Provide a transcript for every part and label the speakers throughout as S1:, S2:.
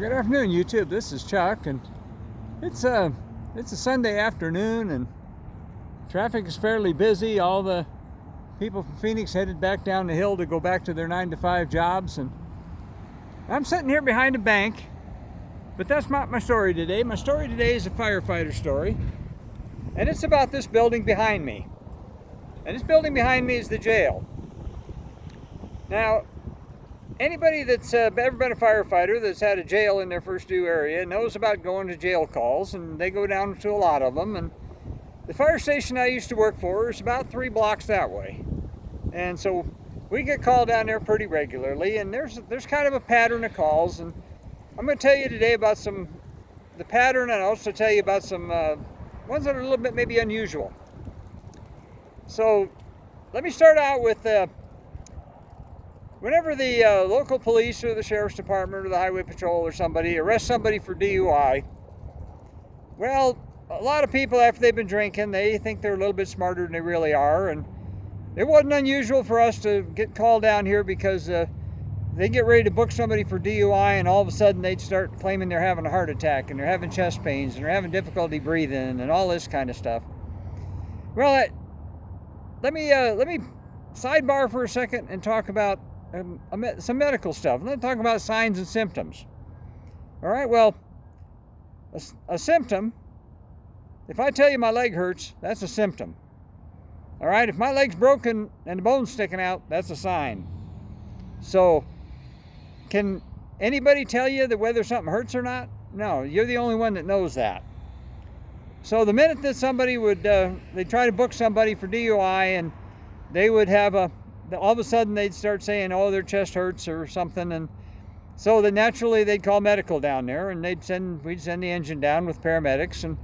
S1: Good afternoon, YouTube. This is Chuck, and it's a Sunday afternoon, and traffic is fairly busy. All the people from Phoenix headed back down the hill to go back to their 9-to-5 jobs, and I'm sitting here behind a bank. But that's not my story today. My story today is a firefighter story, and it's about this building behind me. And this building behind me is the jail. Now, anybody that's ever been a firefighter that's had a jail in their first due area knows about going to jail calls, and they go down to a lot of them. And the fire station I used to work for is about 3 blocks that way. And so we get called down there pretty regularly, and there's kind of a pattern of calls. And I'm going to tell you today about the pattern, and I'll also tell you about some ones that are a little bit maybe unusual. So let me start out with whenever the local police or the sheriff's department or the highway patrol or somebody arrests somebody for DUI, well, a lot of people, after they've been drinking, they think they're a little bit smarter than they really are. And it wasn't unusual for us to get called down here because they get ready to book somebody for DUI, and all of a sudden they'd start claiming they're having a heart attack and they're having chest pains and they're having difficulty breathing and all this kind of stuff. Well, let me sidebar for a second and talk about some medical stuff. Let's talk about signs and symptoms. All right, well, a symptom, if I tell you my leg hurts, that's a symptom. All right, if my leg's broken and the bone's sticking out, that's a sign. So, can anybody tell you that whether something hurts or not? No, you're the only one that knows that. So the minute that somebody would, they try to book somebody for DUI, and they would have all of a sudden they'd start saying, oh, their chest hurts or something, and so then naturally they'd call medical down there, and we'd send the engine down with paramedics. And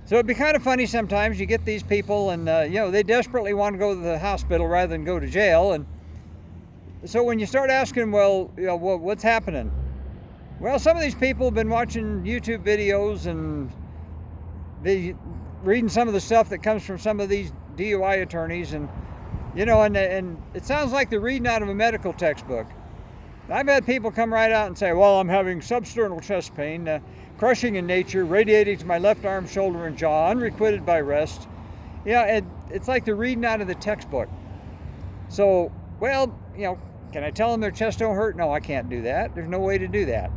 S1: so it'd be kind of funny sometimes. You get these people, and they desperately want to go to the hospital rather than go to jail. And so when you start asking, well, what's happening? Well, some of these people have been watching YouTube videos and reading some of the stuff that comes from some of these DUI attorneys, and and it sounds like they're reading out of a medical textbook. I've had people come right out and say, well, I'm having substernal chest pain, crushing in nature, radiating to my left arm, shoulder, and jaw, unrequited by rest. It's like they're reading out of the textbook. So, well, can I tell them their chest don't hurt? No, I can't do that. There's no way to do that.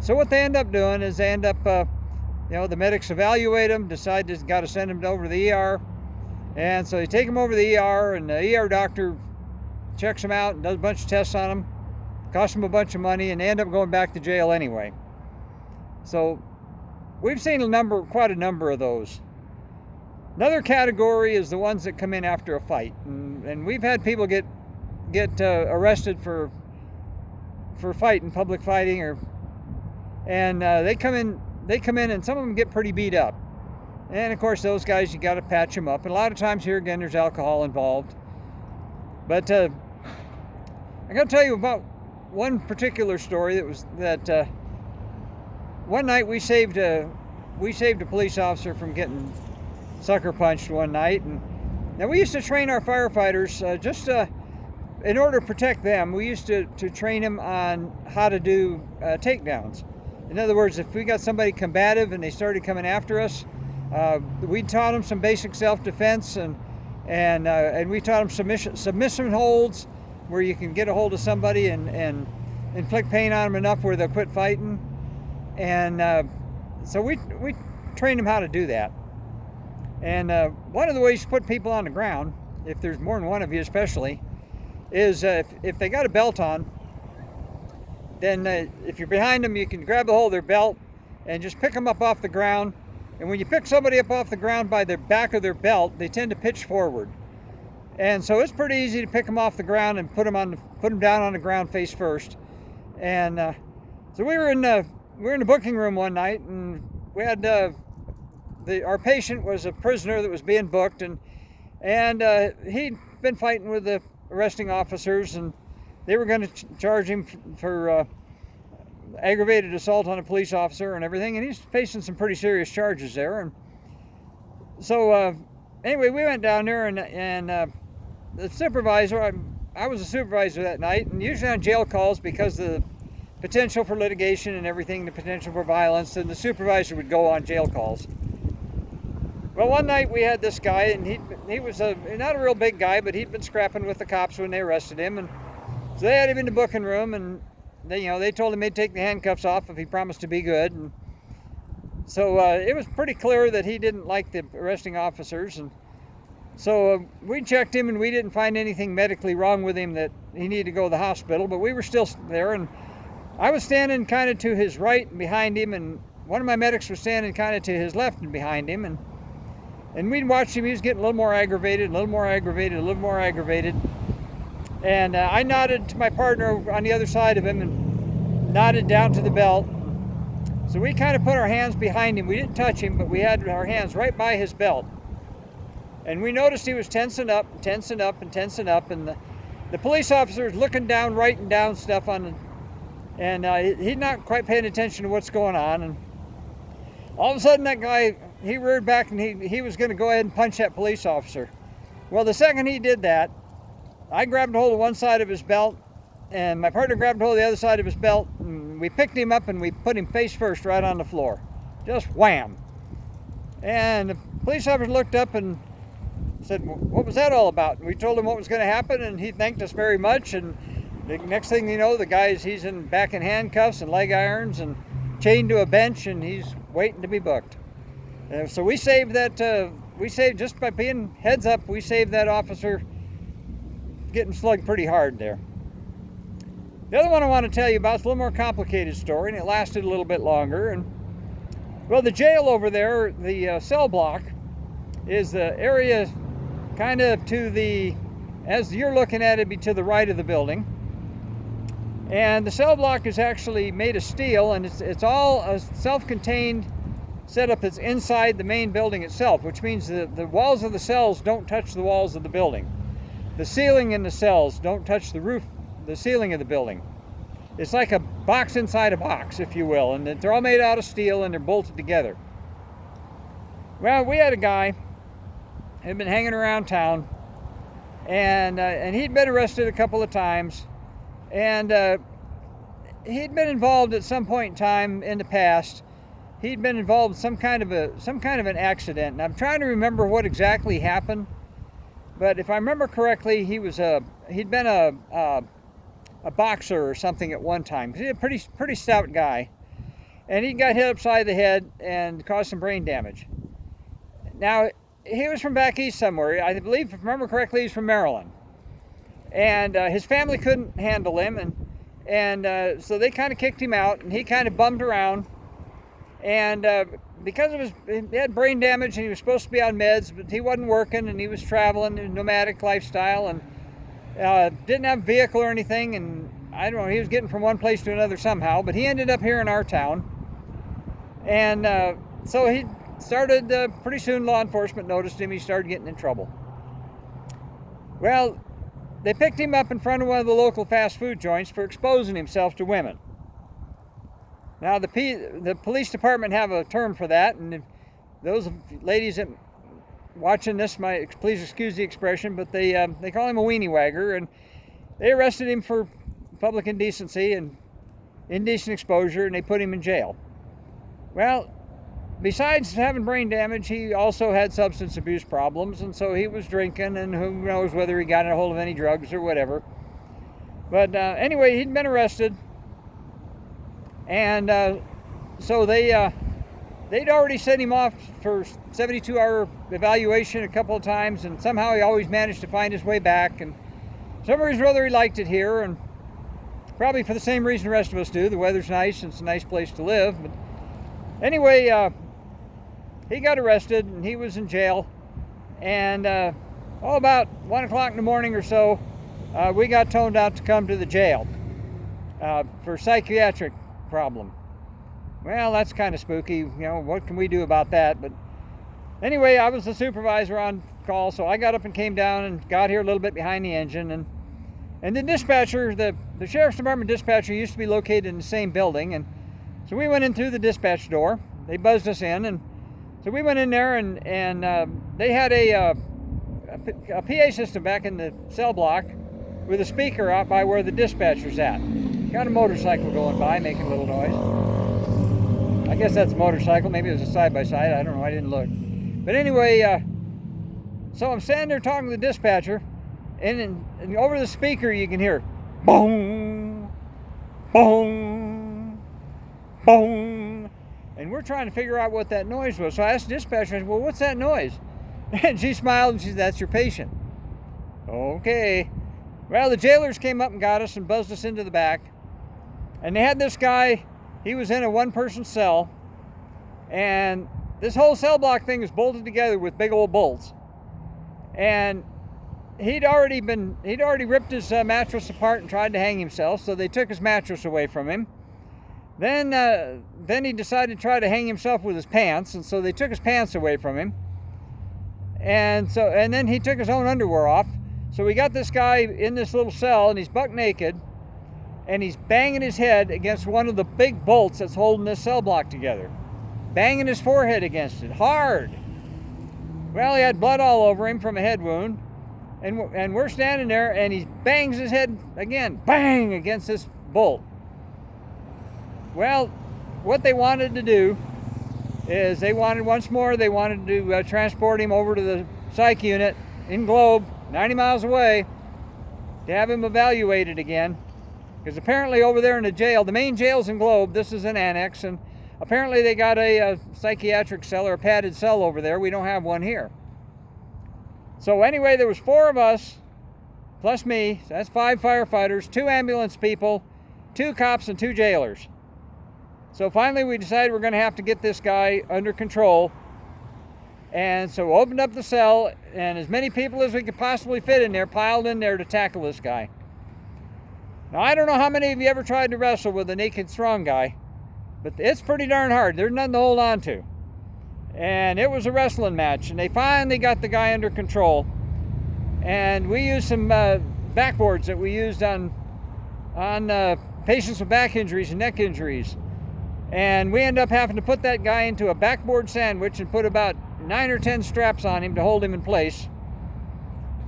S1: So what they end up doing is they end up, the medics evaluate them, decide they've got to send them over to the ER. And so they take them over to the ER, and the ER doctor checks them out and does a bunch of tests on them, costs them a bunch of money, and they end up going back to jail anyway. So we've seen quite a number of those. Another category is the ones that come in after a fight, and we've had people get arrested for fighting, public fighting, and they come in, and some of them get pretty beat up. And of course, those guys, you got to patch them up. And a lot of times here again, there's alcohol involved. But I got to tell you about one particular story that one night we saved a police officer from getting sucker punched one night. And now we used to train our firefighters in order to protect them. We used to train them on how to do takedowns. In other words, if we got somebody combative and they started coming after us, we taught them some basic self-defense, and we taught them submission holds, where you can get a hold of somebody and inflict pain on them enough where they'll quit fighting. And so we trained them how to do that. And one of the ways to put people on the ground, if there's more than one of you especially, is if they got a belt on, then if you're behind them, you can grab the hold of their belt and just pick them up off the ground. And when you pick somebody up off the ground by the back of their belt, they tend to pitch forward. And so it's pretty easy to pick them off the ground and put them down on the ground face first. And so we were in the booking room one night, and we had our patient was a prisoner that was being booked, and he'd been fighting with the arresting officers, and they were going to charge him for aggravated assault on a police officer and everything, and he's facing some pretty serious charges there. And so anyway, we went down there, and the supervisor, I was a supervisor that night, and usually on jail calls, because the potential for litigation and everything, the potential for violence, and the supervisor would go on jail calls. Well, one night we had this guy, and he was not a real big guy, but he'd been scrapping with the cops when they arrested him, and so they had him in the booking room, and they told him they'd take the handcuffs off if he promised to be good. And so it was pretty clear that he didn't like the arresting officers, and so we checked him, and we didn't find anything medically wrong with him that he needed to go to the hospital, but we were still there, and I was standing kind of to his right and behind him, and one of my medics was standing kind of to his left and behind him, and we'd watched him. He was getting a little more aggravated, a little more aggravated, a little more aggravated. And I nodded to my partner on the other side of him and nodded down to the belt. So we kind of put our hands behind him. We didn't touch him, but we had our hands right by his belt. And we noticed he was tensing up, and tensing up, and tensing up. And the police officer was looking down, writing down stuff and he's not quite paying attention to what's going on. And all of a sudden that guy, he reared back, and he was going to go ahead and punch that police officer. Well, the second he did that, I grabbed hold of one side of his belt, and my partner grabbed hold of the other side of his belt, and we picked him up and we put him face first right on the floor. Just wham. And the police officer looked up and said, "What was that all about?" And we told him what was going to happen, and he thanked us very much. And the next thing you know, the guy's he's back in handcuffs and leg irons and chained to a bench, and he's waiting to be booked. So we saved that. We saved, just by being heads up, we saved that officer getting slugged pretty hard there. The other one I want to tell you about is a little more complicated story, and it lasted a little bit longer. And well, the jail over there, the cell block, is the area kind of to the, as you're looking at it, be to the right of the building. And the cell block is actually made of steel, and it's all a self-contained setup that's inside the main building itself, which means the walls of the cells don't touch the walls of the building. The ceiling in the cells don't touch the roof, the ceiling of the building. It's like a box inside a box, if you will, and they're all made out of steel and they're bolted together. Well, we had a guy who had been hanging around town, and he'd been arrested a couple of times, and he'd been involved at some point in time in the past. He'd been involved in some kind of an accident, and I'm trying to remember what exactly happened. But if I remember correctly, he'd been a boxer or something at one time. He's a pretty stout guy, and he got hit upside the head and caused some brain damage. Now, he was from back east somewhere. I believe, if I remember correctly, he's from Maryland, and his family couldn't handle him, and so they kind of kicked him out, and he kind of bummed around. And because of he had brain damage, and he was supposed to be on meds, but he wasn't working, and he was traveling in a nomadic lifestyle, and didn't have a vehicle or anything, and I don't know, he was getting from one place to another somehow, but he ended up here in our town. And so he started, pretty soon law enforcement noticed him, he started getting in trouble. Well, they picked him up in front of one of the local fast food joints for exposing himself to women. Now, the police department have a term for that, and those ladies that watching this might please excuse the expression, but they call him a weenie wagger, and they arrested him for public indecency and indecent exposure, and they put him in jail. Well, besides having brain damage, he also had substance abuse problems, and so he was drinking, and who knows whether he got a hold of any drugs or whatever. But anyway, he'd been arrested. And so they'd already sent him off for 72-hour evaluation a couple of times, and somehow he always managed to find his way back. And for some reason or other, he liked it here, and probably for the same reason the rest of us do. The weather's nice, and it's a nice place to live. But anyway, he got arrested, and he was in jail. And about 1 o'clock in the morning or so, we got toned out to come to the jail for psychiatric problem. Well, that's kind of spooky. You know, what can we do about that? But anyway, I was the supervisor on call, so I got up and came down and got here a little bit behind the engine. And the dispatcher, the sheriff's department dispatcher, used to be located in the same building. And so we went in through the dispatch door. They buzzed us in, and so we went in there, and they had a PA system back in the cell block with a speaker out by where the dispatcher's at. got a motorcycle going by making a little noise. I guess that's a motorcycle. Maybe it was a side-by-side. I don't know. I didn't look. But anyway, so I'm standing there talking to the dispatcher, and over the speaker you can hear boom, boom, boom. And we're trying to figure out what that noise was. So I asked the dispatcher, well, what's that noise? And she smiled and she said, that's your patient. Okay. Well, the jailers came up and got us and buzzed us into the back. And they had this guy, he was in a one-person cell. And this whole cell block thing is bolted together with big old bolts. And he'd already ripped his mattress apart and tried to hang himself, so they took his mattress away from him. Then he decided to try to hang himself with his pants, and so they took his pants away from him. And then he took his own underwear off. So we got this guy in this little cell, and he's buck naked, and he's banging his head against one of the big bolts that's holding this cell block together. Banging his forehead against it, hard. Well, he had blood all over him from a head wound, and we're standing there, and he bangs his head again, bang, against this bolt. Well, what they wanted to do is they wanted to transport him over to the psych unit in Globe, 90 miles away, to have him evaluated again. Because apparently over there in the jail, the main jail's in Globe, this is an annex, and apparently they got a psychiatric cell or a padded cell over there. We don't have one here. So anyway, there was 4 of us, plus me, so that's 5 firefighters, 2 ambulance people, 2 cops, and 2 jailers. So finally we decided we're going to have to get this guy under control. And so we opened up the cell, and as many people as we could possibly fit in there piled in there to tackle this guy. Now, I don't know how many of you ever tried to wrestle with a naked strong guy, but it's pretty darn hard. There's nothing to hold on to. And it was a wrestling match, and they finally got the guy under control. And we used some backboards that we used on patients with back injuries and neck injuries. And we ended up having to put that guy into a backboard sandwich and put about 9 or 10 straps on him to hold him in place.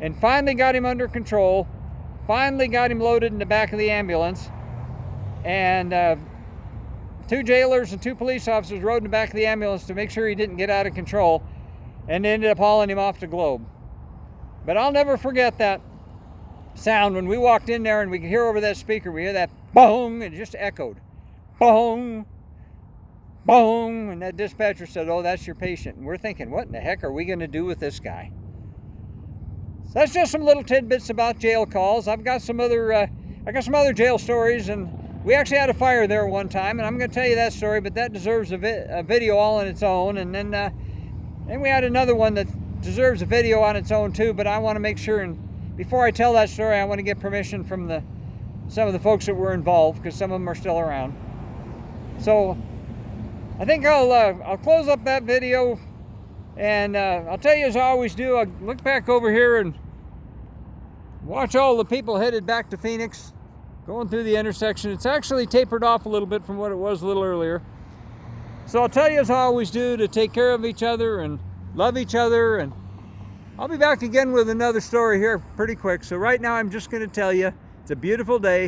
S1: And finally got him under control. Finally got him loaded in the back of the ambulance. And 2 jailers and 2 police officers rode in the back of the ambulance to make sure he didn't get out of control. And they ended up hauling him off to Globe. But I'll never forget that sound when we walked in there and we could hear over that speaker, we hear that boom, and it just echoed. Boom. Boom, and that dispatcher said, oh, that's your patient. And we're thinking, what in the heck are we going to do with this guy? So that's just some little tidbits about jail calls. I've got some other jail stories, and we actually had a fire there one time, and I'm going to tell you that story, but that deserves a video all on its own. And then we had another one that deserves a video on its own too, but I want to make sure, and before I tell that story, I want to get permission from some of the folks that were involved, because some of them are still around. So I think I'll close up that video, and I'll tell you as I always do, I'll look back over here and watch all the people headed back to Phoenix, going through the intersection. It's actually tapered off a little bit from what it was a little earlier. So I'll tell you as I always do, to take care of each other and love each other, and I'll be back again with another story here pretty quick. So right now I'm just going to tell you, it's a beautiful day.